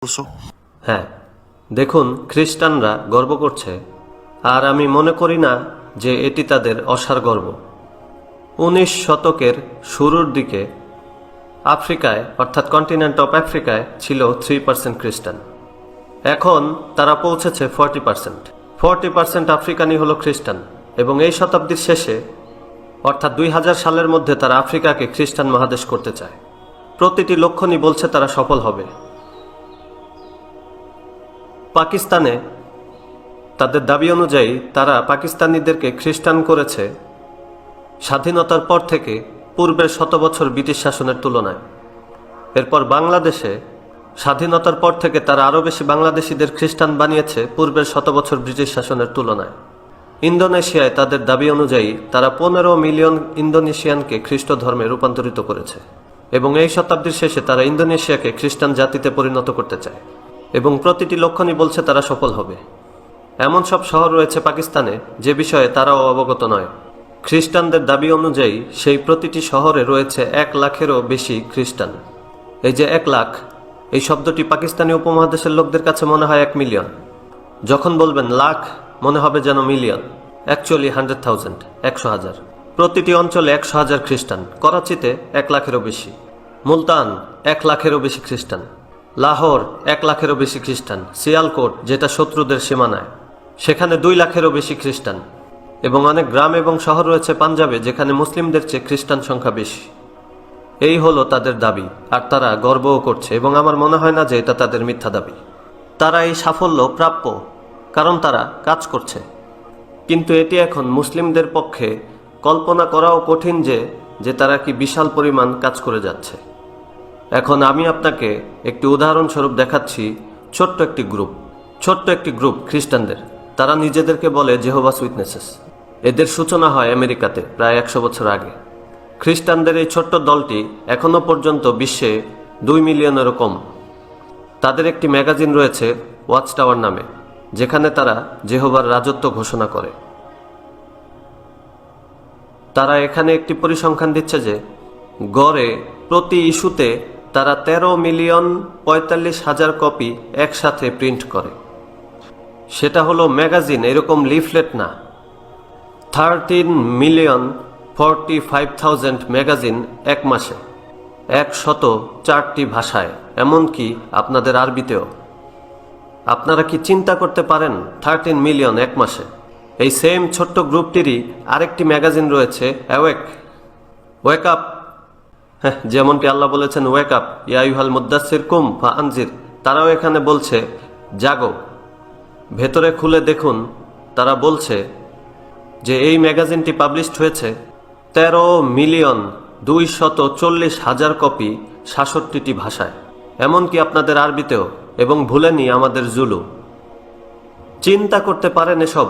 also? হ্যাঁ, দেখুন, খ্রিস্টানরা গর্ব করছে, আর আমি মনে করি না যে এটি তাদের অসার গর্ব। 19 শতকের শুরুর দিকে আফ্রিকায়, অর্থাৎ কন্টিনেন্ট অফ আফ্রিকায় ছিল 3% খ্রিস্টান। এখন তারা পৌঁছেছে 40%। 40% আফ্রিকানই হলো খ্রিস্টান, এবং এই শতাব্দীর শেষে, অর্থাৎ 2000 সালের মধ্যে তারা আফ্রিকাকে খ্রিস্টান মহাদেশ করতে চায়। প্রতিটি লক্ষণই বলছে তারা সফল হবে। পাকিস্তানে তাদের দাবি অনুযায়ী তারা পাকিস্তানিদেরকে খ্রিস্টান করেছে স্বাধীনতার পর থেকে পূর্বের 100 বছর ব্রিটিশ শাসনের তুলনায়। এরপর বাংলাদেশে স্বাধীনতার পর থেকে তারা আরও বেশি বাংলাদেশিদের খ্রিস্টান বানিয়েছে পূর্বের 100 বছর ব্রিটিশ শাসনের তুলনায়। ইন্দোনেশিয়ায় তাদের দাবি অনুযায়ী তারা 15 মিলিয়ন ইন্দোনেশিয়ানকে খ্রিস্ট ধর্মে রূপান্তরিত করেছে, এবং এই শতাব্দীর শেষে তারা ইন্দোনেশিয়াকে খ্রিস্টান জাতিতে পরিণত করতে চায়, এবং প্রতিটি লক্ষণই বলছে তারা সফল হবে। এমন সব শহর রয়েছে পাকিস্তানে যে বিষয়ে তারাও অবগত নয়। খ্রিস্টানদের দাবি অনুযায়ী সেই প্রতিটি শহরে রয়েছে 1 লাখেরও বেশি খ্রিস্টান। এই যে 1 লাখ, এই শব্দটি পাকিস্তানি উপমহাদেশের লোকদের কাছে মনে হয় 1 মিলিয়ন। যখন বলবেন লাখ, মনে হবে যেন মিলিয়ন। অ্যাকচুয়ালি 100,000, 100,000। প্রতিটি অঞ্চলে 100,000 খ্রিস্টান। করাচিতে 1 লাখেরও বেশি। মুলতান 1 লাখেরও বেশি খ্রিস্টান। লাহোর 1 লাখেরও বেশি খ্রিস্টান। সিয়ালকোট, যেটা শত্রুদের সীমানায়, সেখানে 2 লাখেরও বেশি খ্রিস্টান। এবং অনেক গ্রাম এবং শহর রয়েছে পাঞ্জাবে, যেখানে মুসলিমদের চেয়ে খ্রিস্টান সংখ্যা বেশি। এই হলো তাদের দাবি, আর তারা গর্বও করছে, এবং আমার মনে হয় না যে এটা তাদের মিথ্যা দাবি। তারা এই সাফল্য প্রাপ্য, কারণ তারা কাজ করছে। কিন্তু এটি এখন মুসলিমদের পক্ষে কল্পনা করাও কঠিন যে তারা কি বিশাল পরিমাণ কাজ করে যাচ্ছে। এখন আমি আপনাকে একটি উদাহরণস্বরূপ দেখাচ্ছি। ছোট্ট একটি গ্রুপ খ্রিস্টানদের, তারা নিজেদেরকে বলে জেহোভাস উইটনেসেস। এদের সূচনা হয় আমেরিকাতে প্রায় 100 বছর আগে। খ্রিস্টানদের এই ছোট্ট দলটি এখনও পর্যন্ত বিশ্বে 2 মিলিয়নেরও কম। তাদের একটি ম্যাগাজিন রয়েছে ওয়াচ টাওয়ার নামে, যেখানে তারা জেহোবার রাজত্ব ঘোষণা করে। তারা এখানে একটি পরিসংখ্যান দিচ্ছে যে গড়ে প্রতি ইস্যুতে তারা 13,45,000 কপি একসাথে প্রিন্ট করে। সেটা হলো ম্যাগাজিন, এরকম লিফলেট না। 13,45,000 ম্যাগাজিন এক মাসে, 104টি ভাষায়, এমনকি আপনাদের আরবিতেও। আপনারা কি চিন্তা করতে পারেন 13 মিলিয়ন এক মাসে? এই সেম ছোট্ট গ্রুপটিরই আরেকটি ম্যাগাজিন রয়েছে, ওয়েক আপ। হ্যাঁ, যেমনটি আল্লাহ বলেছেন ওয়েক আপ ইয়া আইয়ুহাল মুদ্দাসসির কুম ফাআনজির। তারাও এখানে বলছে জাগো। ভেতরে খুলে দেখুন, তারা বলছে যে এই ম্যাগাজিনটি পাবলিশড হয়েছে 13,240,000 কপি 66টি ভাষায়, এমনকি আপনাদের আরবিতেও, এবং ভুলেনি আমাদের জুলু। চিন্তা করতে পারেন এসব?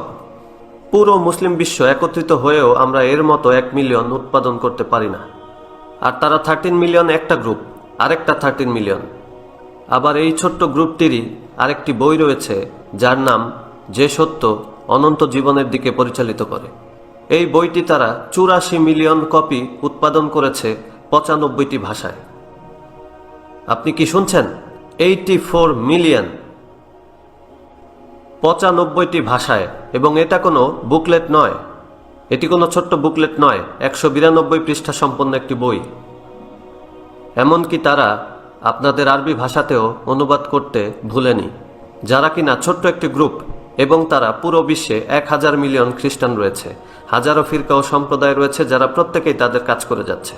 পুরো মুসলিম বিশ্ব একত্রিত হয়েও আমরা এর মতো 1 মিলিয়ন উৎপাদন করতে পারি না। আর তারা 13 মিলিয়ন একটা গ্রুপ, আরেকটা 13 মিলিয়ন। আবার এই ছোট্ট গ্রুপটিরই আরেকটি বই রয়েছে যার নাম যে সত্য অনন্ত জীবনের দিকে পরিচালিত করে। এই বইটি তারা 84 মিলিয়ন কপি উৎপাদন করেছে 95টি ভাষায়। আপনি কি শুনছেন? 84 মিলিয়ন, 95টি ভাষায়। এবং এটা কোনো বুকলেট নয়, এটি কোনো ছোট্ট বুকলেট নয়, 192 পৃষ্ঠা সম্পন্ন একটি বই। এমনকি তারা আপনাদের আরবি ভাষাতেও অনুবাদ করতে ভুলেনি। যারা কিনা ছোট্ট একটি গ্রুপ, এবং তারা পুরো বিশ্বে 1000 মিলিয়ন খ্রিস্টান রয়েছে। হাজারো ফিরকা ও সম্প্রদায় রয়েছে যারা প্রত্যেকেই তাদের কাজ করে যাচ্ছে।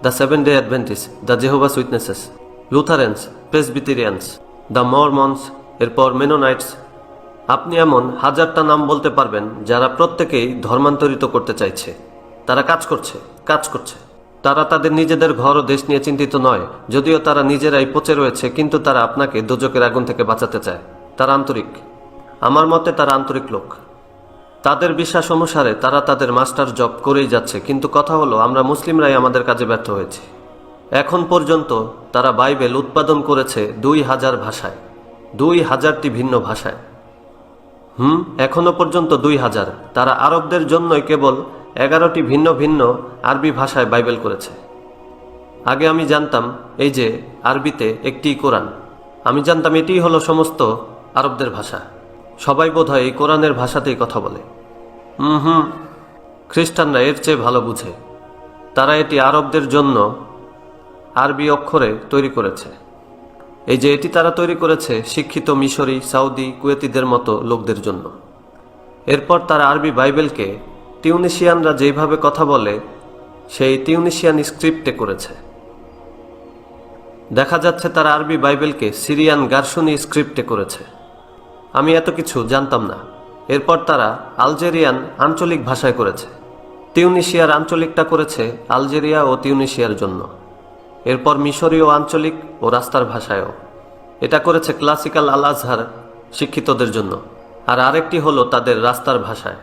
The 7 day Adventist, the Jehovah's Witnesses, Lutherans, Presbyterians, the Mormons, এরপর মেনোনাইটস। আপনি এমন 1000টা নাম বলতে পারবেন যারা প্রত্যেকেই ধর্মান্তরিত করতে চাইছে। তারা কাজ করছে। তারা তাদের নিজেদের ঘর ও দেশ নিয়ে চিন্তিত নয়, যদিও তারা নিজেরাই পচে রয়েছে, কিন্তু তারা আপনাকে দোজকের আগুন থেকে বাঁচাতে চায়। তারা আন্তরিক। আমার মতে তারা আন্তরিক লোক। তাদের বিশ্বাস অনুসারে তারা তাদের মাস্টার জব করেই যাচ্ছে, কিন্তু কথা হলো আমরা মুসলিমরাই আমাদের কাজে ব্যর্থ হয়েছি। এখন পর্যন্ত তারা বাইবেল উৎপাদন করেছে 2000 ভাষায়, 2000টি ভিন্ন ভাষায়। এখনো পর্যন্ত 2000। তারা আরবদের জন্যই কেবল 11টি ভিন্ন ভিন্ন আরবি ভাষায় বাইবেল করেছে। আগে আমি জানতাম এই যে আরবিতে একটি কোরআন, আমি জানতাম এটিই হলো সমস্ত আরবদের ভাষা। সবাই বোধহয় এই কোরআনের ভাষাতেই কথা বলে। হুম, খ্রিস্টানরা এর চেয়ে ভালো বুঝে। তারা এটি আরবদের জন্য আরবি অক্ষরে তৈরি করেছে। এই যে এটি তারা তৈরি করেছে শিক্ষিত মিশরি, সাউদি, কুয়েতিদের মতো লোকদের জন্য। এরপর তারা আরবি বাইবেলকে টিউনিশিয়ানরা যেভাবে কথা বলে সেই টিউনিশিয়ান স্ক্রিপ্টে করেছে। দেখা যাচ্ছে তারা আরবি বাইবেলকে সিরিয়ান গার্শুনি স্ক্রিপ্টে করেছে। আমি এত কিছু জানতাম না। এরপর তারা আলজেরিয়ান আঞ্চলিক ভাষায় করেছে। তিউনিশিয়ার আঞ্চলিকটা করেছে আলজেরিয়া ও তিউনিশিয়ার জন্য। এরপর মিশরীয় আঞ্চলিক ও রাস্তার ভাষায়ও। এটা করেছে ক্লাসিক্যাল আল আজহার শিক্ষিতদের জন্য। আর আরেকটি হলো তাদের রাস্তার ভাষায়।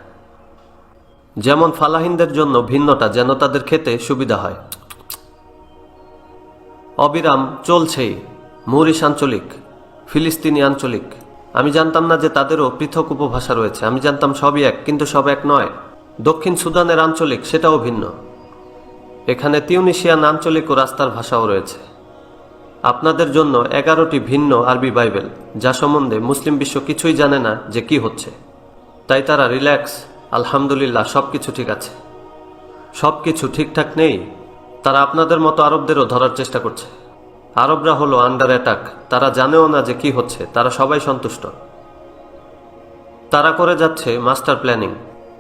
যেমন ফালাহিনদের জন্য ভিন্নটা যেন তাদের খেতে সুবিধা হয়। অবিরাম চলছেই মুরিশ আঞ্চলিক, ফিলিস্তিনি আঞ্চলিক। আমি জানতাম না যে তাদেরও পৃথক উপভাষা রয়েছে। আমি জানতাম সবই এক, কিন্তু সব এক নয়। দক্ষিণ সুদানের আঞ্চলিক, সেটাও ভিন্ন। এখানে তিউনিশিয়ান আঞ্চলিক ও রাস্তার ভাষাও রয়েছে। আপনাদের জন্য 11টি ভিন্ন আরবি বাইবেল, যা সম্বন্ধে মুসলিম বিশ্ব কিছুই জানে না যে কি হচ্ছে। তাই তারা রিল্যাক্স, আলহামদুলিল্লাহ সব কিছু ঠিক আছে। সব কিছু ঠিকঠাক নেই, তারা আপনাদের মতো আরবদেরও ধরার চেষ্টা করছে। আরবরা হলো আন্ডার অ্যাটাক। তারা জানেও না যে কি হচ্ছে। তারা সবাই সন্তুষ্ট। তারা করে যাচ্ছে মাস্টার প্ল্যানিং।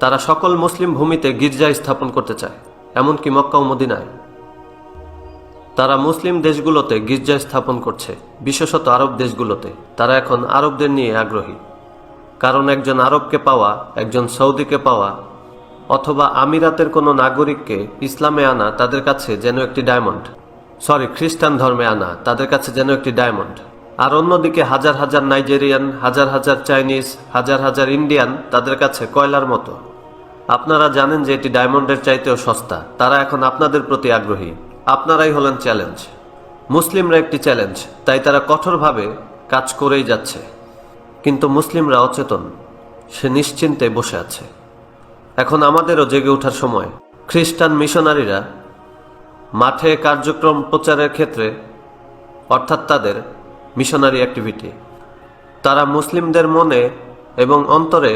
তারা সকল মুসলিম ভূমিতে গির্জা স্থাপন করতে চায়, এমনকি মক্কা ও মদিনায়। তারা মুসলিম দেশগুলোতে গির্জা স্থাপন করছে, বিশেষত আরব দেশগুলোতে। তারা এখন আরবদের নিয়ে আগ্রহী, কারণ একজন আরবকে পাওয়া, একজন সৌদিকে পাওয়া, অথবা আমিরাতের কোনো নাগরিককে ইসলামে আনা তাদের কাছে যেন একটি ডায়মন্ড। খ্রিস্টান ধর্মে আনা তাদের কাছে যেন একটি ডায়মন্ড। আর অন্যদিকে হাজার হাজার নাইজেরিয়ান, হাজার হাজার চাইনিজ, হাজার হাজার ইন্ডিয়ান তাদের কাছে কয়লার মতো। আপনারা জানেন যে এটি ডায়মন্ডের চাইতেও সস্তা। তারা এখন আপনাদের প্রতি আগ্রহী। আপনারাই হলেন চ্যালেঞ্জ। মুসলিমরা একটি চ্যালেঞ্জ, তাই তারা কঠোরভাবে কাজ করেই যাচ্ছে। কিন্তু মুসলিমরা অচেতন, সে নিশ্চিন্তে বসে আছে। এখন আমাদেরও জেগে ওঠার সময়। খ্রিস্টান মিশনারিরা মাঠে কার্যক্রম প্রচারের ক্ষেত্রে, অর্থাৎ তাদের মিশনারি অ্যাক্টিভিটি, তারা মুসলিমদের মনে এবং অন্তরে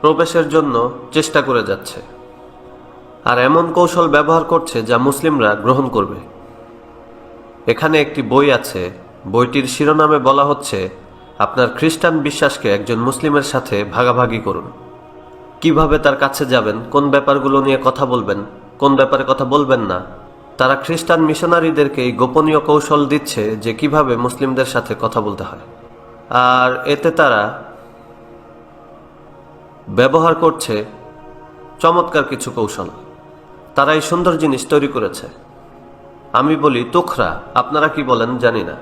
প্রবেশের জন্য চেষ্টা করে যাচ্ছে। আর এমন কৌশল ব্যবহার করছে যা মুসলিমরা গ্রহণ করবে। এখানে একটি বই আছে। বইটির শিরোনামে বলা হচ্ছে, আপনার খ্রিস্টান বিশ্বাসকে একজন মুসলিমের সাথে ভাগাভাগি করুন। কিভাবে তার কাছে যাবেন, কোন ব্যাপারগুলো নিয়ে কথা বলবেন, কোন ব্যাপারে কথা বলবেন না। তারা খ্রিস্টান মিশনারিদেরকে এই গোপনীয় কৌশল দিচ্ছে যে কিভাবে মুসলিমদের সাথে কথা বলতে হয়। আর এতে তারা ব্যবহার করছে চমৎকার কিছু কৌশল। তারা এই সুন্দর জিনিস তৈরি করেছে। আমি বলি তোখরা, আপনারা কি বলেন জানি না।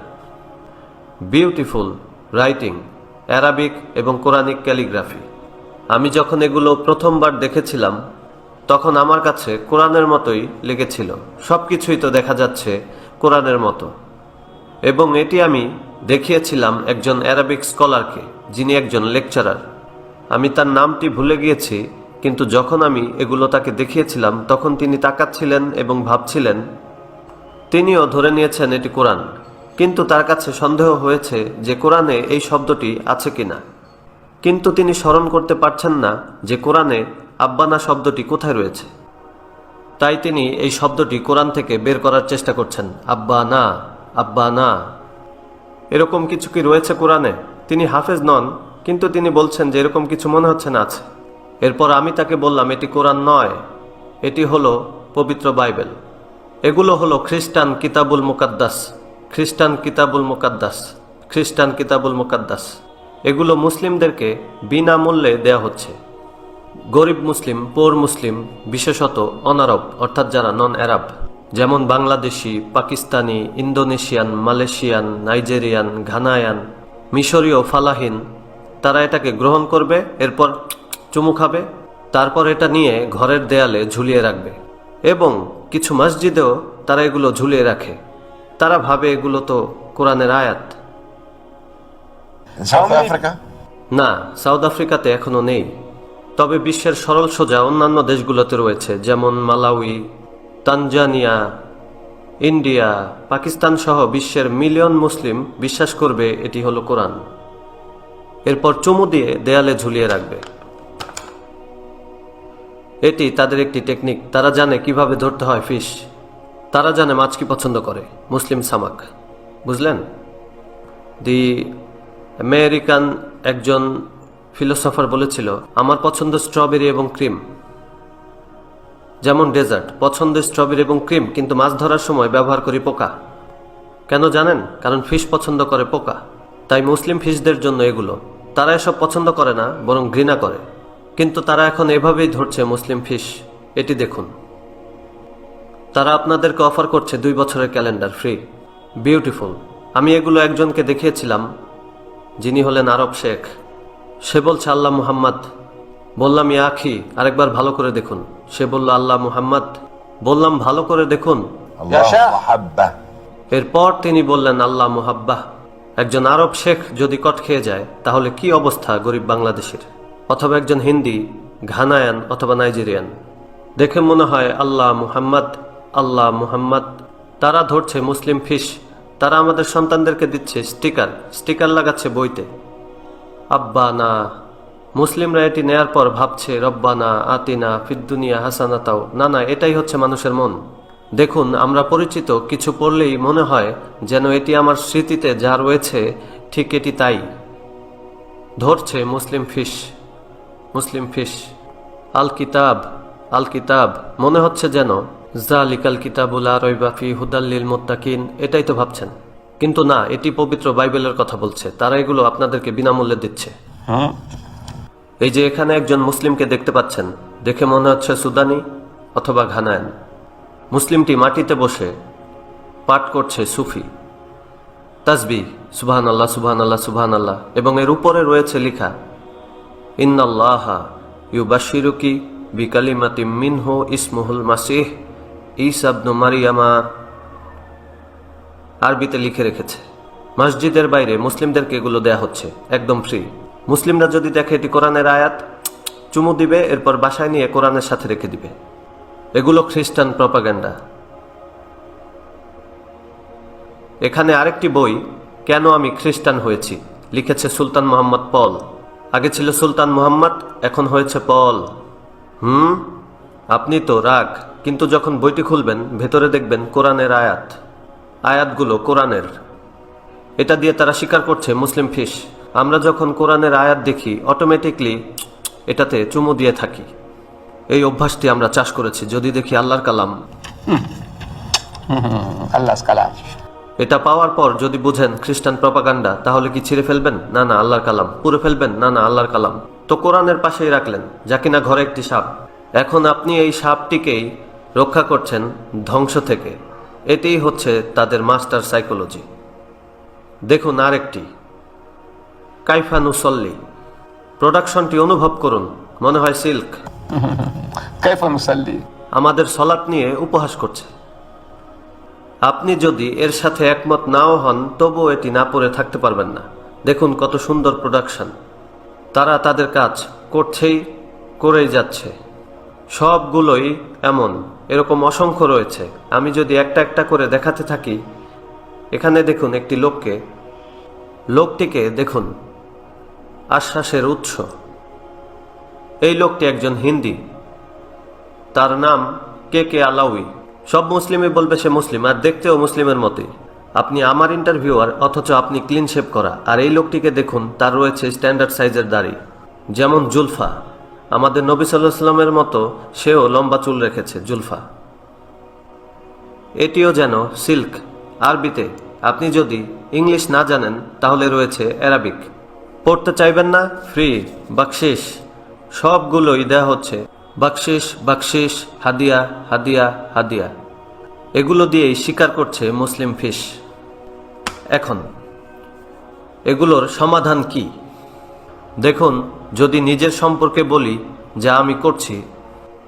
বিউটিফুল রাইটিং, অ্যারাবিক এবং কোরআনিক ক্যালিগ্রাফি। আমি যখন এগুলো প্রথমবার দেখেছিলাম তখন আমার কাছে কোরআনের মতোই লেগেছিল। সব কিছুই তো দেখা যাচ্ছে কোরআনের মতো। এবং এটি আমি দেখিয়েছিলাম একজন অ্যারাবিক স্কলারকে, যিনি একজন লেকচারার। আমি তার নামটি ভুলে গিয়েছি, কিন্তু যখন আমি এগুলো তাকে দেখিয়েছিলাম তখন তিনি তাকাচ্ছিলেন এবং ভাবছিলেন। তিনিও ধরে নিয়েছেন এটি কোরআন, কিন্তু তার কাছে সন্দেহ হয়েছে যে কোরআনে এই শব্দটি আছে কিনা। কিন্তু তিনি স্মরণ করতে পারছেন না যে কোরআনে আব্বানা শব্দটি কোথায় রয়েছে। তাই তিনি এই শব্দটি কোরআন থেকে বের করার চেষ্টা করছেন। আব্বা না, আব্বা না, এরকম কিছু কি রয়েছে কোরআনে? তিনি হাফেজ নন, কিন্তু তিনি বলছেন যে এরকম কিছু মনে হচ্ছে না আছে। এরপর আমি তাকে বললাম, এটি কোরআন নয়, এটি হলো পবিত্র বাইবেল। এগুলো হলো খ্রিস্টান কিতাবুল মুকাদ্দাস, খ্রিস্টান কিতাবুল মুকাদ্দাস, খ্রিস্টান কিতাবুল মুকাদ্দাস। এগুলো মুসলিমদেরকে বিনামূল্যে দেয়া হচ্ছে। গরিব মুসলিম, পোর মুসলিম, বিশেষত অনারব অর্থাৎ যারা নন অ্যারাব, যেমন Bangladeshi, Pakistani, Indonesian, Malaysian, Nigerian, Ghanaian, মিশরীয়, ফালাহিন, তারা এটাকে গ্রহণ করবে, এরপর চুমু খাবে, তারপর এটা নিয়ে ঘরের দেয়ালে ঝুলিয়ে রাখবে। এবং কিছু মসজিদেও তারা এগুলো ঝুলিয়ে রাখে। তারা ভাবে এগুলো তো কোরআনের আয়াত। না, সাউথ আফ্রিকাতে এখনো নেই, তবে বিশ্বের সরল সোজা অন্যান্য দেশগুলোতে রয়েছে, যেমন মালাউই, তানজানিয়া, ইন্ডিয়া, পাকিস্তান সহ বিশ্বের মিলিয়ন মুসলিম বিশ্বাস করবে এটি হলো কোরআন। এরপর চুমু দিয়ে দেয়ালে ঝুলিয়ে রাখবে। এটি তাদের একটি টেকনিক। তারা জানে কিভাবে ধরতে হয় ফিশ। তারা জানে মাছ কি পছন্দ করে, মুসলিম সামাক। বুঝলেন? দি আমেরিকান একজন ফিলোসফার বলেছিল, আমার পছন্দ স্ট্রবেরি এবং ক্রিম। যেমন ডেজার্ট, পছন্দ স্ট্রবেরি এবং ক্রিম, কিন্তু মাছ ধরার সময় ব্যবহার করি পোকা। কেন জানেন? কারণ ফিশ পছন্দ করে পোকা। তাই মুসলিম ফিশদের জন্য এগুলো। তারা এসব পছন্দ করে না, বরং ঘৃণা করে। কিন্তু তারা এখন এভাবেই ধরছে মুসলিম ফিশ। এটি দেখুন। তারা আপনাদেরকে অফার করছে 2 বছরের ক্যালেন্ডার ফ্রি। বিউটিফুল। আমি এগুলো একজনকে দেখিয়েছিলাম, যিনি হলেন আরব শেখ। সে বলছে আল্লাহ মুহাম্মদ। বললাম ইয়া আখি, আরেকবার ভালো করে দেখুন। সে বলল আল্লাহ মুহাম্মদ। বললাম ভালো করে দেখুন। এরপর তিনি বললেন আল্লাহ মুহাব্বাহ। একজন আরব শেখ যদি কট খেয়ে যায়, তাহলে কি অবস্থা গরিব বাংলাদেশের? অথবা একজন হিন্দি, ঘানায়ান অথবা নাইজেরিয়ান। দেখে মনে হয় আল্লাহ মুহাম্মদ, আল্লাহ মুহাম্মদ। তারা ধরছে মুসলিম ফিশ। তারা আমাদের সন্তানদেরকে দিচ্ছে স্টিকার। স্টিকার লাগাচ্ছে বইতে। আব্বা না। মুসলিমরা এটি নেয়ার পর ভাবছে রব্বানা আতিনা ফিদ্দুনিয়া হাসানাতাও। না না, এটাই হচ্ছে মানুষের মন। দেখুন, আমরা পরিচিত কিছু পড়লেই মনে হয় যেন এটি আমার স্মৃতিতে যা রয়েছে ঠিক এটি তাই। ধরছে মুসলিম ফিশ, মুসলিম ফিশ। আল কিতাব, আল কিতাব। মনে হচ্ছে যেন জালিকাল কিতাবুল লা রাইবা ফি হুদাল লিল মুত্তাকিন। এটাই তো ভাবছেন, কিন্তু না, এটি পবিত্র বাইবেলের কথা বলছে। তারা এগুলো আপনাদেরকে বিনামূল্যে দিচ্ছে। এই যে এখানে একজন মুসলিমকে দেখতে পাচ্ছেন, দেখে মনে হচ্ছে সুদানি অথবা ঘানায়ান। মুসলিমটি মাটিতে বসে পাঠ করছে সুফি তাসবিহ, সুবহানাল্লাহ সুবহানাল্লাহ সুবহানাল্লাহ, এবং এর উপরে রয়েছে লেখা ইন্নাল্লাহা ইউবাশশিরুকি বিকালিমাতিম মিনহু ইসমুহুল মাসিহ ঈসা ইবনু মারইয়ামা। আরবিতে লিখে রেখেছে। মসজিদের বাইরে মুসলিমদেরকে এগুলো দেয়া হচ্ছে একদম ফ্রি। মুসলিমরা যদি দেখে এটি কোরআনের আয়াত, চুমু দিবে, এরপর বাসায় নিয়ে কোরআনের সাথে রেখে দিবে। এগুলো খ্রিস্টান প্রপাগান্ডা। এখানে আরেকটি বই, কেন আমি খ্রিস্টান হয়েছি, লিখেছে সুলতান মোহাম্মদ পল। আগে ছিল সুলতান মোহাম্মদ, এখন হয়েছে পল। আপনি তো রাগ, কিন্তু যখন বইটি খুলবেন ভেতরে দেখবেন কোরআনের আয়াত। আয়াতগুলো কোরআনের। এটা দিয়ে তারা স্বীকার করছে মুসলিম ফিশ। আমরা যখন কোরআনের আয়াত দেখি, অটোমেটিকলি এটাতে চুমু দিয়ে থাকি। এই অভ্যাসটি আমরা চাষ করেছি। যদি দেখি আল্লাহর কালাম, আল্লাহর কালাম, এটা পাওয়ার পর যদি বুঝেন খ্রিস্টান প্রপাগান্ডা, তাহলে কি ছিঁড়ে ফেলবেন? না না, আল্লাহর কালাম। পুরো ফেলবেন? না না, আল্লাহর কালাম। তো কোরআনের পাশেই রাখলেন, যা কিনা ঘরে একটি সাপ। এখন আপনি এই সাপটিকেই রক্ষা করছেন ধ্বংস থেকে। এটাই হচ্ছে তাদের মাস্টার সাইকোলজি। দেখুন আরেকটি, কাইফা নুসল্লি। প্রোডাকশনটি অনুভব করুন, মনে হয় সিল্ক। কাইফা নুসল্লি আমাদের সলাত নিয়ে উপহাস করছে। আপনি যদি এর সাথে একমত নাও হন, তবুও এটি না পড়ে থাকতে পারবেন না। দেখুন কত সুন্দর প্রোডাকশন। তারা তাদের কাজ করছেই, করেই যাচ্ছে। সবগুলোই এমন, এরকম অসংখ্য রয়েছে। আমি যদি একটা একটা করে দেখাতে থাকি, এখানে দেখুন একটি লোককে, লোকটিকে দেখুন, আশ্বাসের উৎস। এই লোকটি একজন হিন্দি, তার নাম কে আলাউই। সব মুসলিমই বলবে সে মুসলিম, আর দেখতেও মুসলিমের মতোই। আপনি আমার ইন্টারভিউয়ার, অথচ আপনি ক্লিন শেভ করা। আর এই লোকটিকে দেখুন, তার রয়েছে স্ট্যান্ডার্ড সাইজের দাড়ি, যেমন জুলফা। আমাদের নবী সাল্লাল্লাহু আলাইহি ওয়াসাল্লামের মতো সেও লম্বা চুল রেখেছে, জুলফা। এটিও যেন সিল্ক, আরবিতে। আপনি যদি ইংলিশ না জানেন, তাহলে রয়েছে অ্যারাবিক। পড়তে চাইবেন না? ফ্রি, বকশিশ। সবগুলোই দেয়া হচ্ছে বকশিশ, বকশিশ, হাদিয়া, হাদিয়া, হাদিয়া। এগুলো দিয়েই স্বীকার করছে মুসলিম ফিশ। এখন এগুলোর সমাধান কি? দেখুন, যদি নিজের সম্পর্কে বলি যা আমি করছি,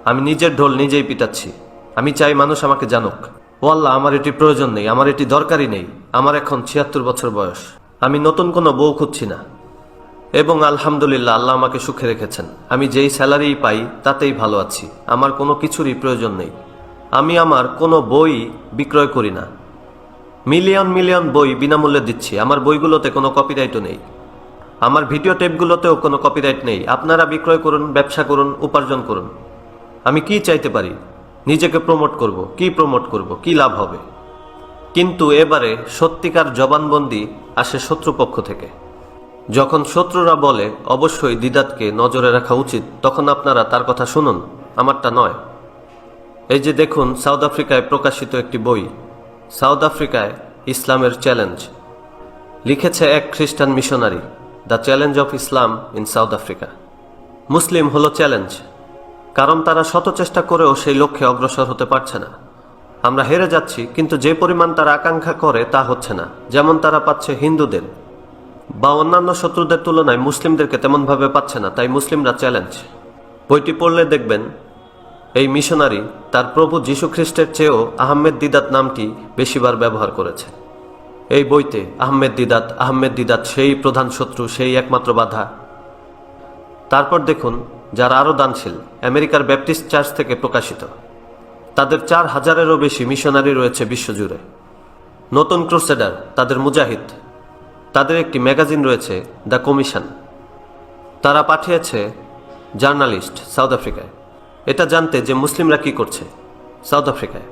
আমি নিজের ঢোল নিজেই পিটাচ্ছি। আমি চাই মানুষ আমাকে জানুক। ও আল্লাহ, আমার এটি প্রয়োজন নেই, আমার এটি দরকারই নেই। আমার এখন ৭৬ বছর বয়স। আমি নতুন কোনো বউ খুঁজছি না। এবং আলহামদুলিল্লাহ, আল্লাহ আমাকে সুখে রেখেছেন। আমি যেই স্যালারি পাই তাতেই ভালো আছি। আমার কোনো কিছুরই প্রয়োজন নেই। আমি আমার কোনো বই বিক্রয় করি না। মিলিয়ন মিলিয়ন বই বিনামূল্যে দিচ্ছি। আমার বইগুলোতে কোনো কপিরাইটও নেই। আমার ভিডিও টেপগুলোতেও কোনো কপিরাইট নেই। আপনারা বিক্রয় করুন, ব্যবসা করুন, উপার্জন করুন। আমি কি চাইতে পারি? নিজেকে প্রমোট করব। কি প্রমোট করব? কি লাভ হবে? কিন্তু এবারে সত্যিকার জবানবন্দি আসে শত্রুপক্ষ থেকে। যখন শত্রুরা বলে অবশ্যই দিদাতকে নজরে রাখা উচিত, তখন আপনারা তার কথা শুনুন, আমারটা নয়। এই যে দেখুন, সাউথ আফ্রিকায় প্রকাশিত একটি বই, সাউথ আফ্রিকায় ইসলামের চ্যালেঞ্জ। লিখেছে এক খ্রিস্টান missionary, the challenge of Islam in South Africa. মুসলিম হলো চ্যালেঞ্জ, কারণ তারা শত চেষ্টা করেও সেই লক্ষ্যে অগ্রসর হতে পারছে না। আমরা হেরে যাচ্ছি, কিন্তু যে পরিমাণ তারা আকাঙ্ক্ষা করে তা হচ্ছে না। যেমন তারা পাচ্ছে হিন্দুদের বা অন্যান্য শত্রুদের তুলনায় মুসলিমদেরকে তেমনভাবে পাচ্ছে না, তাই মুসলিমরা চ্যালেঞ্জ। বইটি পড়লে দেখবেন এই মিশনারি তার প্রভু যীশু খ্রিস্টের চেয়েও আহমেদ দিদাত নামটি বেশিবার ব্যবহার করেছে। এই বইতে আহমেদ দিদাত সেই প্রধান শত্রু, সেই একমাত্র বাধা। তারপর দেখুন যারা আরও দানশীল, আমেরিকার ব্যাপটিস্ট চার্চ থেকে প্রকাশিত, তাদের 4000-এরও বেশি মিশনারি রয়েছে বিশ্বজুড়ে। নতুন ক্রুসেডার, তাদের মুজাহিদ, তাদের একটি ম্যাগাজিন রয়েছে দ্য কমিশন। তারা পাঠিয়েছে জার্নালিস্ট সাউথ আফ্রিকায়, এটা জানতে যে মুসলিমরা কি করছে সাউথ আফ্রিকায়।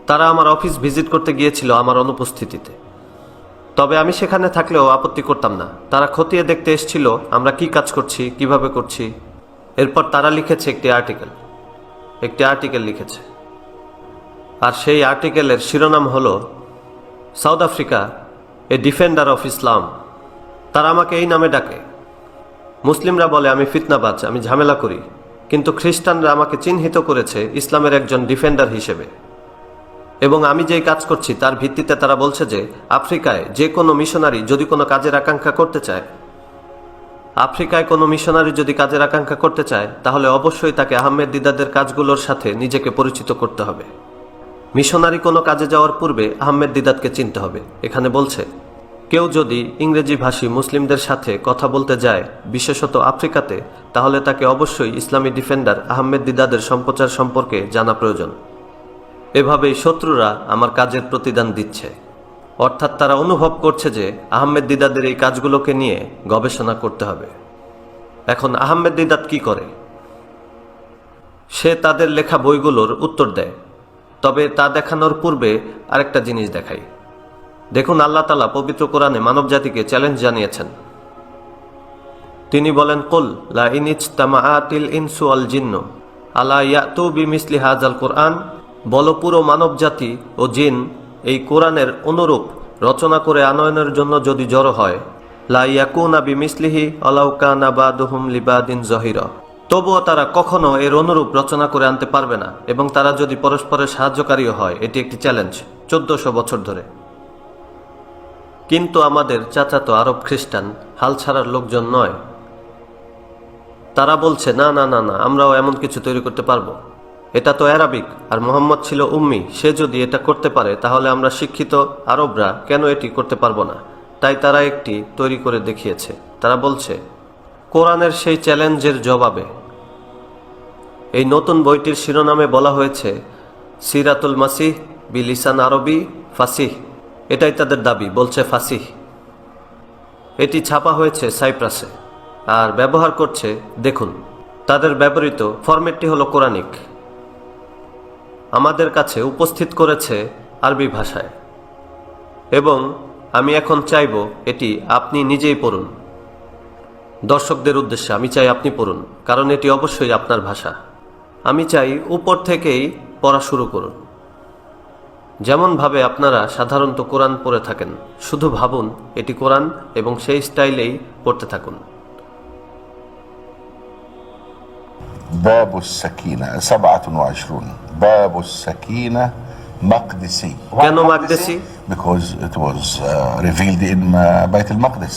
তারা আমার অফিস ভিজিট করতে গিয়েছিল আমার অনুপস্থিতিতে, তবে আমি সেখানে থাকলেও আপত্তি করতাম না। তারা খতিয়ে দেখতে এসেছিল আমরা কি কাজ করছি, কিভাবে করছি। এরপর তারা লিখেছে একটি আর্টিকেল লিখেছে, আর সেই আর্টিকেলের শিরোনাম হলো South Africa a defender of Islam. তারা আমাকে এই নামে ডাকে। মুসলিমরা বলে আমি ফিতনাবাজ, আমি ঝামেলা করি, কিন্তু খ্রিস্টানরা আমাকে চিহ্নিত করেছে ইসলামের একজন ডিফেন্ডার হিসেবে। এবং আমি যেই কাজ করছি তার ভিত্তিতে তারা বলছে যে আফ্রিকায় যে কোনো মিশনারি যদি কোনো কাজের আকাঙ্ক্ষা করতে চায়, তাহলে অবশ্যই তাকে আহমেদ দিদাদের কাজগুলোর সাথে নিজেকে পরিচিত করতে হবে। মিশনারি কোনো কাজে যাওয়ার পূর্বে আহমেদ দিদাতকে চিনতে হবে। এখানে বলছে কেউ যদি ইংরেজি ভাষী মুসলিমদের সাথে কথা বলতে যায়, বিশেষত আফ্রিকাতে, তাহলে তাকে অবশ্যই ইসলামী ডিফেন্ডার আহমেদ দিদাদের সম্প্রচার সম্পর্কে জানা প্রয়োজন। এভাবেই শত্রুরা আমার কাজের প্রতিদান দিচ্ছে, অর্থাৎ তারা অনুভব করছে যে আহমেদ দিদাদের এই কাজগুলোকে নিয়ে গবেষণা করতে হবে। এখন আহমেদ দিদাত কি করে? সে তাদের লেখা বইগুলোর উত্তর দেয়, তবে তা দেখানোর পূর্বে আরেকটা জিনিস দেখাই। দেখুন, আল্লাহ তাআলা পবিত্র কোরআনে মানবজাতিকে চ্যালেঞ্জ জানিয়েছেন। তিনি বলেন, কুল লা ইন ইজতামাআতিল ইনসু ওয়াল জিন্নু আলা ইয়াতু বিমিসলি হাযাল কুরআন। বলো, পুরো মানবজাতি ও জিন এই কোরআনের অনুরূপ রচনা করে আনয়নের জন্য যদি জড়ো হয়, লা ইয়াকুনা বিমিসলিহি ওয়ালাউ কানা বাদুহুম লিবাদিন যহিরা, তবুও তারা কখনো এর অনুরূপ রচনা করে আনতে পারবে না, এবং তারা যদি পরস্পরের সাহায্যকারীও হয়। এটি একটি চ্যালেঞ্জ 1400 বছর ধরে। কিন্তু আমাদের চাচাতো আরব খ্রিস্টান হাল ছাড়ার লোকজন নয়। তারা বলছে না না না না, আমরাও এমন কিছু তৈরি করতে পারবো। এটা তো অ্যারাবিক, আর মোহাম্মদ ছিল উম্মি। সে যদি এটা করতে পারে, তাহলে আমরা শিক্ষিত আরবরা কেন এটি করতে পারবো না? তাই তারা একটি তৈরি করে দেখিয়েছে। তারা বলছে কোরআনের সেই চ্যালেঞ্জের জবাবে এই নতুন বইটির শিরোনামে বলা হয়েছে সিরাতুল মাসিহ বিলিসান আরবি ফাসিহ। এটাই তাদের দাবি, বলছে ফাসিহ। এটি ছাপা হয়েছে সাইপ্রাসে আর ব্যবহার করছে, দেখুন তাদের ব্যবহৃত ফরম্যাটটি হলো কোরআনিক। আমাদের কাছে উপস্থিত করেছে আরবি ভাষায়, এবং আমি এখন চাইব এটি আপনি নিজেই পড়ুন। দর্শকদের উদ্দেশ্যে আমি চাই আপনি পড়ুন, কারণ এটি অবশ্যই আপনার ভাষা। আমি চাই উপর থেকেই পড়া শুরু করুন, যেমনভাবে আপনারা সাধারণত কোরআন পড়ে থাকেন। শুধু ভাবুন এটি কোরআন, এবং সেই স্টাইলেই পড়তে থাকুন। باب السكينة 27 باب السكينة مقدسي. কেন মাকদেসি? Because it was revealed in بيت المقدس.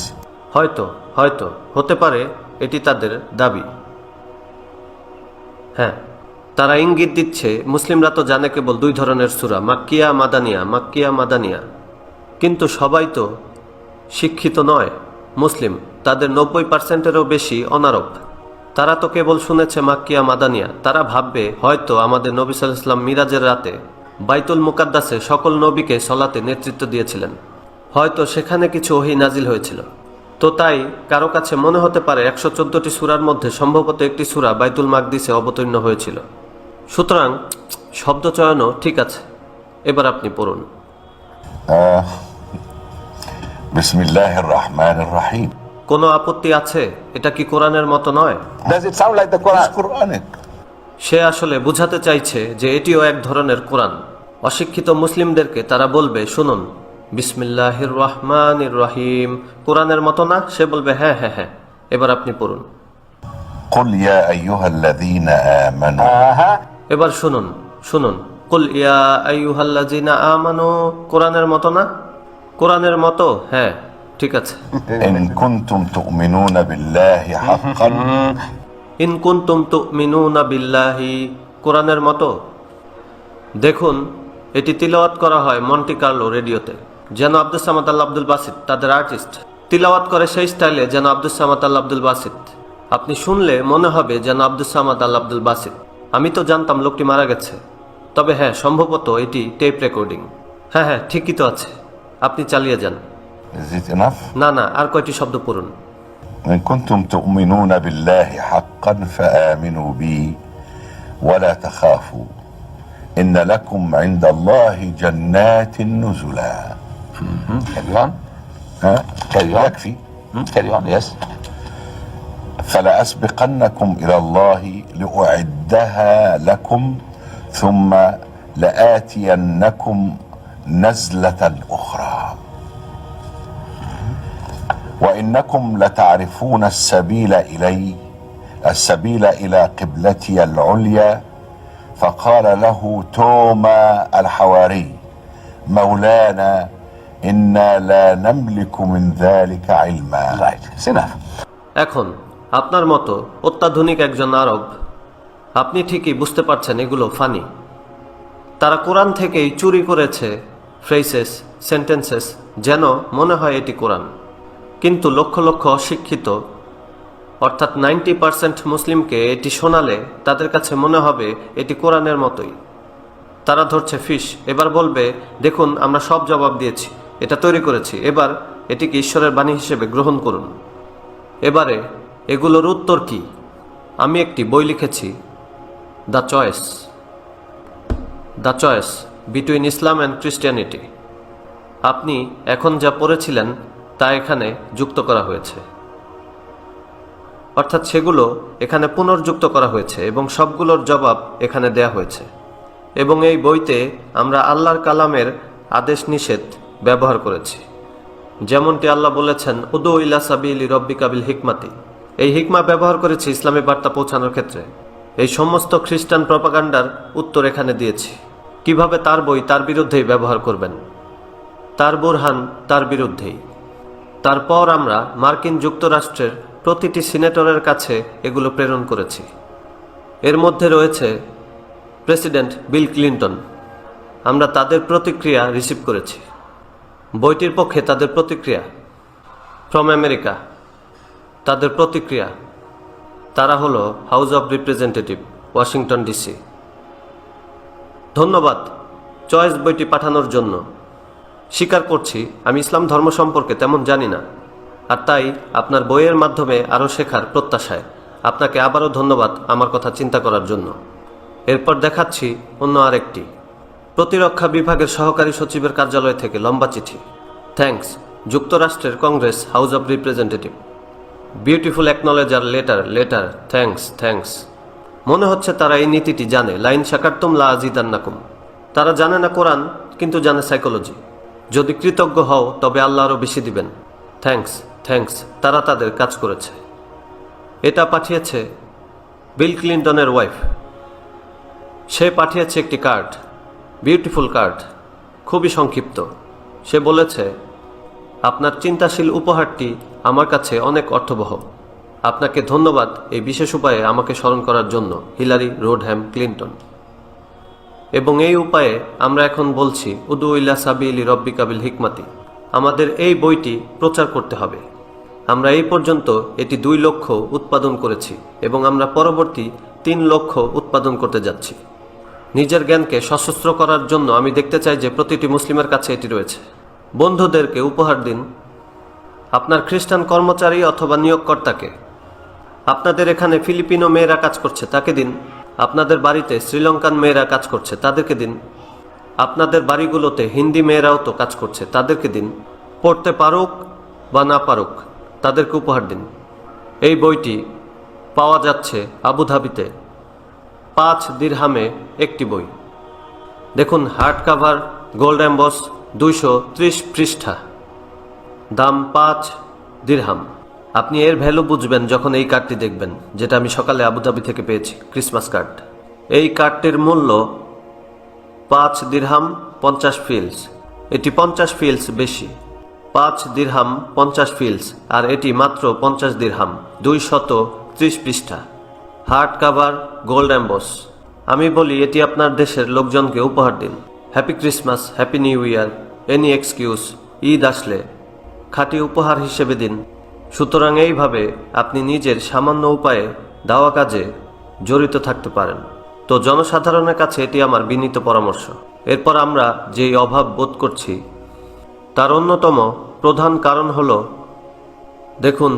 হয়তো হতে পারে এটি তাদের দাবি। হ্যাঁ, তারা ইঙ্গিত দিচ্ছে মুসলিমরা তো জানে কেবল 2 ধরনের সূরা, মাক্কিয়া মাদানিয়া। কিন্তু সবাই তো শিক্ষিত নয়। মুসলিম, তাদের 90%-এরও বেশি অনারব। তারা তো কেবল শুনেছে মাক্কিয়া মাদানিয়া। তারা ভাববে হয়তো আমাদের নবী সাল্লাল্লাহু আলাইহি ওয়াসাল্লাম মিরাজের রাতে বাইতুল মুকাদ্দাসে সকল নবীকে সলাতে নেতৃত্ব দিয়েছিলেন। হয়তো সেখানে কিছু ওহী নাজিল হয়েছিল। তো তাই কারো কাছে মনে হতে পারে 114টি সূরার মধ্যে সম্ভবত একটি সূরা বাইতুল মাকদিসে অবতীর্ণ হয়েছিল। সুতরাং শব্দ চয়নও ঠিক আছে। এবার আপনি পড়ুন। বিসমিল্লাহির রহমানির রহিম। কোনো আপত্তি আছে? এটা কি কোরআনের মতো নয়? Does it sound like the Quran? Quranic. সে আসলে বুঝাতে চাইছে যে এটিও এক ধরনের কোরআন। অশিক্ষিত মুসলিমদেরকে তারা বলবে, শুনুন, বিসমিল্লাহির রহমানির রহিম কোরআনের মতো না? সে বলবে হ্যাঁ হ্যাঁ হ্যাঁ। এবার আপনি পড়ুন। قل يا أيها الذين آمنوا এবার শুনুন শুনুন, কুল ইয়া আইয়ুহাল্লাযিনা আমানু কোরআনের মতো না? কোরআনের মতো, হ্যাঁ ঠিক আছে। إن كنتم تؤمنون بالله حقا ইন কুনতুম তুমিনুনা বিল্লাহি কোরআনের মতো। দেখুন, এটি তিলাওয়াত করা হয় মন্টি কার্লো রেডিওতে, যেন আব্দুস সামাদ আল আব্দুল বাসিত তাদের আর্টিস্ট তিলাওয়াত করে সেই স্টাইলে যেন আব্দুস সামাদ আল আব্দুল বাসিত। আপনি শুনলে মনে হবে যেন আব্দুস সামাদ আল আব্দুল বাসিত। আমি তো জানতাম লোকটি মারা গেছে, তবে হ্যাঁ সম্ভবত এটি টেপ রেকর্ডিং। হ্যাঁ হ্যাঁ ঠিকই তো আছে, আপনি চালিয়ে যান। Is it enough? না না, আর কয়টি শব্দ পড়ুন। إن كنتم تؤمنون بالله حقا فآمنوا بي ولا تخافوا إن لكم عند الله جنات نزلا. Carry on. ها؟ Carry on. يكفي. Carry on, yes. فلأسبقنكم إلى الله لأعدها لكم ثم لآتينكم نزلة أخرى وإنكم لتعرفون السبيل إلى قبلتي العليا فقال له توما الحواري مولانا إنا لا نملك من ذلك علما. Right. It's enough. এখন আপনার মতো অত্যাধুনিক একজন আরব, আপনি ঠিকই বুঝতে পারছেন এগুলো ফানি। তারা কোরআন থেকেই চুরি করেছে ফ্রেসেস, সেন্টেন্সেস, যেন মনে হয় এটি কোরআন। কিন্তু লক্ষ লক্ষ অশিক্ষিত অর্থাৎ 90% মুসলিমকে এটি শোনালে তাদের কাছে মনে হবে এটি কোরআনের মতোই। তারা ধরছে ফিস, এবার বলবে দেখুন আমরা সব জবাব দিয়েছি, এটা তৈরি করেছি, এবার এটিকে ঈশ্বরের বাণী হিসেবে গ্রহণ করুন। এবারে এগুলোর উত্তর কি? আমি একটি বই লিখেছি, the choice between Islam and Christianity. আপনি এখন যা পড়েছিলেন তা এখানে যুক্ত করা হয়েছে, অর্থাৎ সেগুলো এখানে পুনর্যুক্ত করা হয়েছে এবং সবগুলোর জবাব এখানে দেয়া হয়েছে। এবং এই বইতে আমরা আল্লাহর কালামের আদেশ নিষেধ ব্যবহার করেছি, যেমনটি আল্লাহ বলেছেন উদু ইলা সাবিলি রব্বিকা বিল হিকমাতি। এই হিকমা ব্যবহার করেছি ইসলামী বার্তা পৌঁছানোর ক্ষেত্রে। এই সমস্ত খ্রিস্টান প্রপাগান্ডার উত্তর এখানে দিয়েছি। কিভাবে তার বই তার বিরুদ্ধেই ব্যবহার করবেন, তার বুরহান তার বিরুদ্ধেই। তারপর আমরা মার্কিন যুক্তরাষ্ট্রের প্রতিটি সিনেটরের কাছে এগুলো প্রেরণ করেছি। এর মধ্যে রয়েছে প্রেসিডেন্ট বিল ক্লিন্টন। আমরা তাদের প্রতিক্রিয়া রিসিভ করেছি। বইটির পক্ষে তাদের প্রতিক্রিয়া। ফ্রম আমেরিকা তাদের প্রতিক্রিয়া, তারা হলো house of representative, Washington DC. ধন্যবাদ চয়েস বইটি পাঠানোর জন্য। স্বীকার করছি আমি ইসলাম ধর্ম সম্পর্কে তেমন জানি না, আর তাই আপনার বইয়ের মাধ্যমে আরও শেখার প্রত্যাশায় আপনাকে আবারও ধন্যবাদ আমার কথা চিন্তা করার জন্য। এরপর দেখাচ্ছি অন্য আরেকটি প্রতিরক্ষা বিভাগের সহকারী সচিবের কার্যালয় থেকে লম্বা চিঠি। থ্যাঙ্কস যুক্তরাষ্ট্রের Congress house of representative. Beautiful acknowledger letter thanks. মনে হচ্ছে তারা এই নীতিটি জানে, লাইন শাকারতুম লা আজিদান্নাকুম। তারা জানে না কোরআন, কিন্তু জানে সাইকোলজি। যদি কৃতজ্ঞ হও তবে আল্লাহ আরও বেশি দিবেন। থ্যাঙ্কস তারা তাদের কাজ করেছে। এটা পাঠিয়েছে বিল ক্লিন্টনের ওয়াইফ। সে পাঠিয়েছে একটি কার্ড, বিউটিফুল কার্ড, খুবই সংক্ষিপ্ত। সে বলেছে আপনার চিন্তাশীল উপহারটি আমার কাছে অনেক অর্থবহ। আপনাকে ধন্যবাদ এই বিশেষ উপায়ে আমাকে স্মরণ করার জন্য, হিলারি রোডহ্যাম ক্লিন্টন। এবং এই উপায়ে আমরা এখন বলছি উদু ইলা সাবিলি রব্বিকা বিল হিকমাতি। আমাদের এই বইটি প্রচার করতে হবে। আমরা এই পর্যন্ত এটি 2 লক্ষ উৎপাদন করেছি এবং আমরা পরবর্তী 3 লক্ষ উৎপাদন করতে যাচ্ছি। নিজের জ্ঞানকে সশস্ত্র করার জন্য আমি দেখতে চাই যে প্রতিটি মুসলিমের কাছে এটি রয়েছে। বন্ধুদেরকে উপহার দিন, আপনার খ্রিস্টান কর্মচারী অথবা নিয়োগকর্তাকে। আপনাদের এখানে ফিলিপিনো মেয়েরা কাজ করছে, তাকে দিন। আপনাদের বাড়িতে শ্রীলঙ্কান মেয়েরা কাজ করছে, তাদেরকে দিন। আপনাদের বাড়িগুলোতে হিন্দি মেয়েরাও তো কাজ করছে, তাদেরকে দিন। পড়তে পারুক বা না পারুক, তাদেরকে উপহার দিন। এই বইটি পাওয়া যাচ্ছে আবুধাবিতে 5 দিরহামে একটি বই। দেখুন, হার্ড কাভার, গোল্ড এম্বস, 230 পৃষ্ঠা, দাম 5 দিরহাম। আপনি এর ভ্যালু বুঝবেন যখন এই কার্ডটি দেখবেন, যেটা আমি সকালে আবুধাবি থেকে পেয়েছি, ক্রিসমাস কার্ড। এই কার্ডটির মূল্য 5 দিরহাম 50 ফিলস। এটি 50 ফিলস বেশি। 5 দিরহাম 50 ফিলস, আর এটি মাত্র 50 দিরহাম, 230 পৃষ্ঠা, হার্ড কাভার, গোল্ড এম্বস। আমি বলি এটি আপনার দেশের লোকজনকে উপহার দিন। Happy Christmas, happy new year, any excuse, Eid আসলে খাঁটি উপহার হিসেবে দিন। সুতরাং এইভাবে আপনি নিজের সামান্য উপায়ে দাওয়া কাজে জড়িত থাকতে পারেন। তো জনসাধারণের কাছে এটি আমার বিনীত পরামর্শ। এরপর আমরা যেই অভাব বোধ করছি তার অন্যতম প্রধান কারণ হল, দেখুন,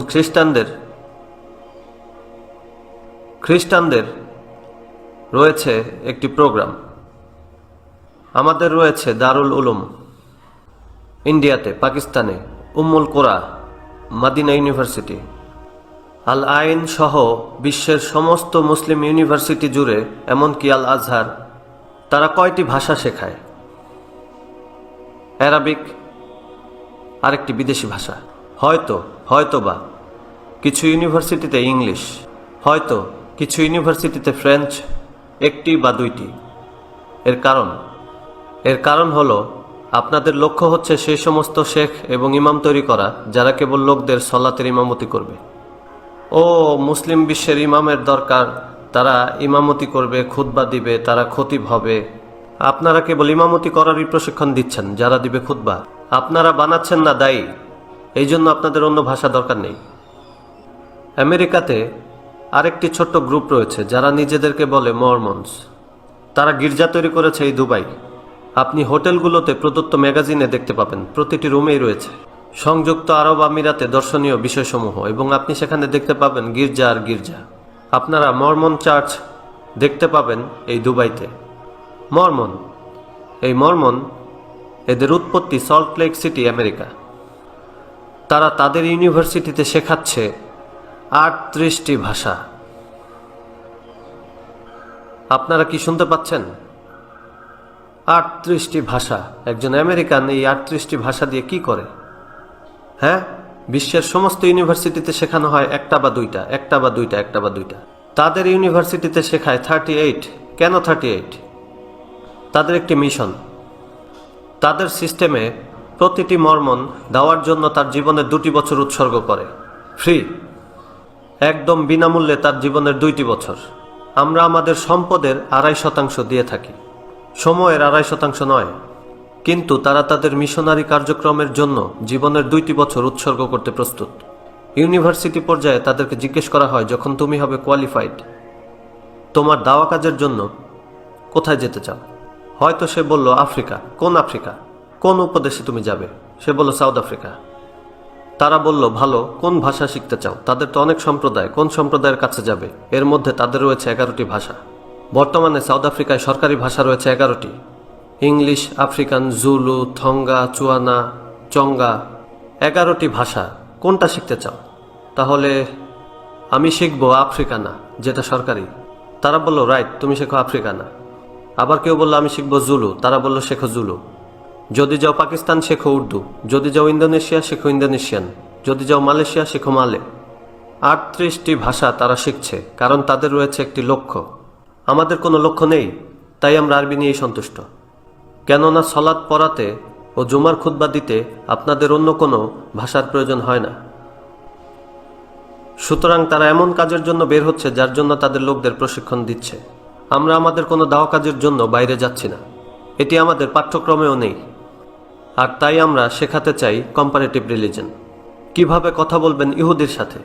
খ্রিস্টানদের রয়েছে একটি প্রোগ্রাম। আমাদের রয়েছে দারুল উলুম ইন্ডিয়াতে, পাকিস্তানে উম্মুল কোরা, মাদিনা ইউনিভার্সিটি, আল আইন সহ বিশ্বের সমস্ত মুসলিম ইউনিভার্সিটি জুড়ে, এমনকি আল আজহার। তারা কয়টি ভাষা শেখায়? অ্যারাবিক, আরেকটি বিদেশি ভাষা, হয়তোবা কিছু ইউনিভার্সিটিতে ইংলিশ, হয়তো কিছু ইউনিভার্সিটিতে ফ্রেঞ্চ, 1টি বা 2টি। এর কারণ হলো আপনাদের লক্ষ্য হচ্ছে সেই সমস্ত শেখ এবং ইমাম তৈরি করা যারা কেবল লোকদের সলাতের ইমামতি করবে। মুসলিম বিশ্বের ইমামের দরকার, তারা ইমামতি করবে, খুতবা দিবে, তারা খতিব হবে। আপনারা কেবল ইমামতি করারই প্রশিক্ষণ দিচ্ছেন, যারা দিবে খুতবা আপনারা বানাচ্ছেন না দায়ী। এই জন্য আপনাদের অন্য ভাষা দরকার নেই। আমেরিকাতে আরেকটি ছোট্ট গ্রুপ রয়েছে যারা নিজেদেরকে বলে মরমনস। তারা গির্জা তৈরি করেছে এই দুবাই। আপনি হোটেলগুলোতে প্রদত্ত ম্যাগাজিনে দেখতে পাবেন, প্রতিটি রুমেই রয়েছে সংযুক্ত আরব আমিরাতে দর্শনীয় বিষয়সমূহ, এবং আপনি সেখানে দেখতে পাবেন গির্জা আর গির্জা। আপনারা মরমন চার্চ দেখতে পাবেন এই দুবাইতে। মরমন এদের উৎপত্তি সল্ট লেক সিটি, আমেরিকা। তারা তাদের ইউনিভার্সিটিতে শেখাচ্ছে 38টি ভাষা। আপনারা কি শুনতে পাচ্ছেন? 38টি ভাষা। একজন আমেরিকান এই 38টি ভাষা দিয়ে কি করে? হ্যাঁ, বিশ্বের সমস্ত ইউনিভার্সিটিতে শেখানো হয় একটা বা দুইটা। তাদের ইউনিভার্সিটিতে শেখায় 38। কেন 38? তাদের একটি মিশন। তাদের সিস্টেমে প্রতিটি মরমন দাওয়ার জন্য তার জীবনের 2টি বছর উৎসর্গ করে, ফ্রি, একদম বিনামূল্যে তার জীবনের 2টি বছর। আমরা আমাদের সম্পদের 2.5% দিয়ে থাকি, সময়ের 2.5% নয়। কিন্তু তারা তাদের মিশনারি কার্যক্রমের জন্য জীবনের 2টি বছর উৎসর্গ করতে প্রস্তুত। ইউনিভার্সিটি পর্যায়ে তাদেরকে জিজ্ঞেস করা হয়, যখন তুমি হবে কোয়ালিফাইড, তোমার দাওয়া কাজের জন্য কোথায় যেতে চাও? হয়তো সে বলল আফ্রিকা। কোন আফ্রিকা? কোন উপদেশে তুমি যাবে? সে বলল সাউথ আফ্রিকা। তারা বলল, ভালো, কোন ভাষা শিখতে চাও? তাদের তো অনেক সম্প্রদায়, কোন সম্প্রদায়ের কাছে যাবে? এর মধ্যে তাদের রয়েছে 11টি ভাষা। বর্তমানে সাউথ আফ্রিকায় সরকারি ভাষা রয়েছে 11টি: ইংলিশ, আফ্রিকান, জুলু, থঙ্গা, চুয়ানা, চঙ্গা। 11টি ভাষা। কোনটা শিখতে চাও? তাহলে আমি শিখবো আফ্রিকানা, যেটা সরকারি। তারা বলল, রাইট, তুমি শেখো আফ্রিকানা। আবার কেউ বলল, আমি শিখবো জুলু। তারা বলল, শেখো জুলু। যদি যাও পাকিস্তান, শেখো উর্দু। যদি যাও ইন্দোনেশিয়া, শেখো ইন্দোনেশিয়ান। যদি যাও মালয়েশিয়া, শেখো মালে। 38টি ভাষা তারা শিখছে, কারণ তাদের রয়েছে একটি লক্ষ্য। আমাদের কোনো লক্ষ্য নেই, তাই আমরা আরবি নিয়েই সন্তুষ্ট। কেননা সলাৎ পড়াতে ও জুমার খুতবা দিতে আপনাদের অন্য কোনো ভাষার প্রয়োজন হয় না। সুতরাং তারা এমন কাজের জন্য বের হচ্ছে যার জন্য তাদের লোকদের প্রশিক্ষণ দিচ্ছে। আমরা আমাদের কোনো দাওয়া কাজের জন্য বাইরে যাচ্ছি না, এটি আমাদের পাঠ্যক্রমেও নেই। আর তাই আমরা শেখাতে চাই কম্পারেটিভ রিলিজন। কিভাবে কথা বলবেন ইহুদির সাথে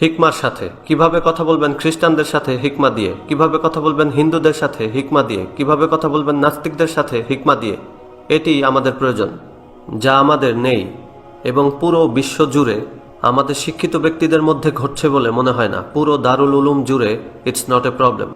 হিকমার সাথে, কিভাবে কথা বলবেন খ্রিস্টানদের সাথে হিকমা দিয়ে, কিভাবে কথা বলবেন হিন্দুদের সাথে হিকমা দিয়ে, কিভাবে কথা বলবেন নাস্তিকদের সাথে হিকমা দিয়ে। এটি আমাদের প্রয়োজন, যা আমাদের নেই এবং পুরো বিশ্ব জুড়ে আমাদের শিক্ষিত ব্যক্তিদের মধ্যে ঘটছে বলে মনে হয় না। পুরো দারুল উলুম জুড়ে ইটস নট এ প্রবলেম।